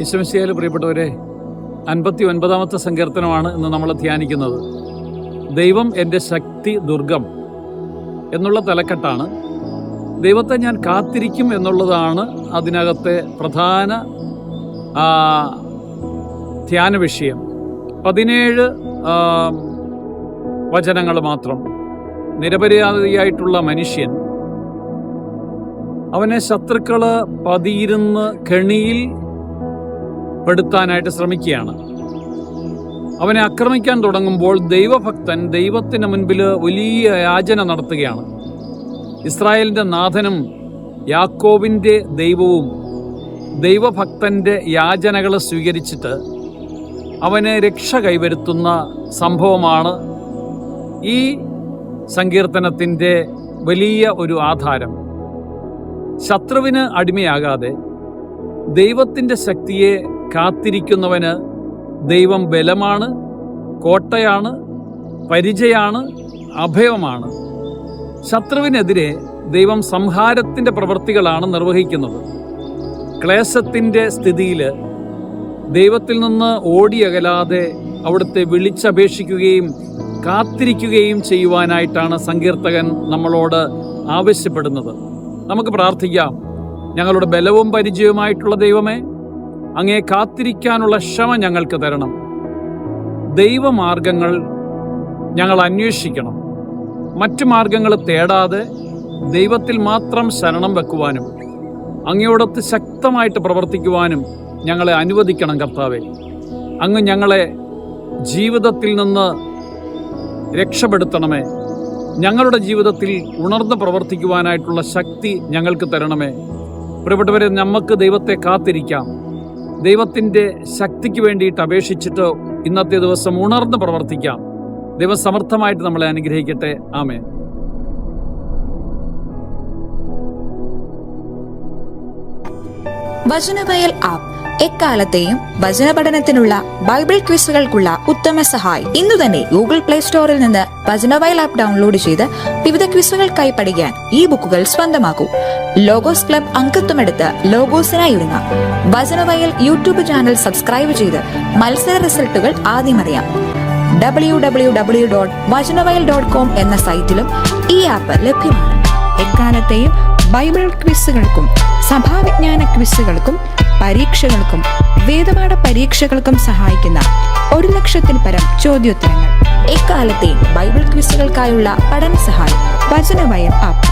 ഈശോമിശിഹായിൽ പ്രിയപ്പെട്ടവരെ, 59-ാമത്തെ സങ്കീർത്തനമാണ് ഇന്ന് നമ്മൾ ധ്യാനിക്കുന്നത്. ദൈവം എൻ്റെ ശക്തി ദുർഗം എന്നുള്ള തലക്കെട്ടാണ്. ദൈവത്തെ ഞാൻ കാത്തിരിക്കും എന്നുള്ളതാണ് അതിനകത്തെ പ്രധാന ധ്യാന വിഷയം. 17 വചനങ്ങൾ മാത്രം. നിരപരാധിയായിട്ടുള്ള മനുഷ്യൻ അവനെ ശത്രുക്കൾ പതിയിരുന്ന് കെണിയിൽ പെടുത്താനായിട്ട് ശ്രമിക്കുകയാണ്. അവനെ ആക്രമിക്കാൻ തുടങ്ങുമ്പോൾ ദൈവഭക്തൻ ദൈവത്തിന് മുൻപിൽ വലിയ യാചന നടത്തുകയാണ്. ഇസ്രായേലിൻ്റെ നാഥനും യാക്കോബിൻ്റെ ദൈവവും ദൈവഭക്തൻ്റെ യാചനകൾ സ്വീകരിച്ചിട്ട് അവന് രക്ഷ കൈവരുത്തുന്ന സംഭവമാണ് ഈ സങ്കീർത്തനത്തിൻ്റെ വലിയ ഒരു ആധാരം. ശത്രുവിന് അടിമയാകാതെ ദൈവത്തിൻ്റെ ശക്തിയെ കാത്തിരിക്കുന്നവന് ദൈവം ബലമാണ്, കോട്ടയാണ്, പരിചയാണ്, അഭയമാണ്. ശത്രുവിനെതിരെ ദൈവം സംഹാരത്തിൻ്റെ പ്രവൃത്തികളാണ് നിർവഹിക്കുന്നത്. ക്ലേശത്തിൻ്റെ സ്ഥിതിയിൽ ദൈവത്തിൽ നിന്ന് ഓടിയകലാതെ അവിടുത്തെ വിളിച്ചപേക്ഷിക്കുകയും കാത്തിരിക്കുകയും ചെയ്യുവാനായിട്ടാണ് സങ്കീർത്തകൻ നമ്മളോട് ആവശ്യപ്പെടുന്നത്. നമുക്ക് പ്രാർത്ഥിക്കാം. ഞങ്ങളുടെ ബലവും പരിചയവുമായിട്ടുള്ള ദൈവമേ, അങ്ങേ കാത്തിരിക്കാനുള്ള ക്ഷമ ഞങ്ങൾക്ക് തരണം. ദൈവമാർഗങ്ങൾ ഞങ്ങൾ അന്വേഷിക്കണം. മറ്റു മാർഗങ്ങൾ തേടാതെ ദൈവത്തിൽ മാത്രം ശരണം വെക്കുവാനും അങ്ങയോടൊത്ത് ശക്തമായിട്ട് പ്രവർത്തിക്കുവാനും ഞങ്ങളെ അനുവദിക്കണം കർത്താവേ. അങ്ങ് ഞങ്ങളെ ജീവിതത്തിൽ നിന്ന് രക്ഷപ്പെടുത്തണമേ. ഞങ്ങളുടെ ജീവിതത്തിൽ ഉണർന്ന് പ്രവർത്തിക്കുവാനായിട്ടുള്ള ശക്തി ഞങ്ങൾക്ക് തരണമേ. പ്രിയപ്പെട്ടവരെ, നമുക്ക് ദൈവത്തെ കാത്തിരിക്കാം. ദൈവത്തിൻ്റെ ശക്തിക്ക് വേണ്ടിയിട്ട് അപേക്ഷിച്ചിട്ട് ഇന്നത്തെ ദിവസം ഉണർന്ന് പ്രവർത്തിക്കാം. ദൈവം സമർത്ഥമായിട്ട് നമ്മളെ അനുഗ്രഹിക്കട്ടെ. ആമേൻ. വചനവയൽ ആപ്പ് എക്കാലത്തെയും വചന പഠനത്തിനുള്ള ബൈബിൾ ക്വിസുകൾക്കുള്ള ഉത്തമ സഹായി. ഇന്നു തന്നെ ഗൂഗിൾ പ്ലേ സ്റ്റോറിൽ നിന്ന് വചനവയൽ ആപ്പ് ഡൗൺലോഡ് ചെയ്ത് വിവിധ ക്വിസുകൾക്കായി പഠിക്കാൻ ഈ ബുക്കുകൾ സ്വന്തമാക്കൂ. ലോഗോസ് ക്ലബ് അംഗത്വമെടുത്ത് ലോഗോസിനായി ഒരുങ്ങാം. വചനവയൽ യൂട്യൂബ് ചാനൽ സബ്സ്ക്രൈബ് ചെയ്ത് മത്സര റിസൾട്ടുകൾ ആദ്യം അറിയാം. www.vajanavayal.com എന്ന സൈറ്റിലും ഈ ആപ്പ് ലഭ്യമാണ്. എക്കാലത്തെയും ബൈബിൾ ക്വിസുകൾക്കും സഭാവിജ്ഞാന ക്വിസുകൾക്കും പരീക്ഷകൾക്കും വേദപാഠ പരീക്ഷകൾക്കും സഹായിക്കുന്ന 1,00,000-ൽ പരം ചോദ്യോത്തരങ്ങൾ. എക്കാലത്തെയും ബൈബിൾ ക്വിസുകൾക്കായുള്ള പഠന സഹായം വചനവയൽ ആപ്പ്.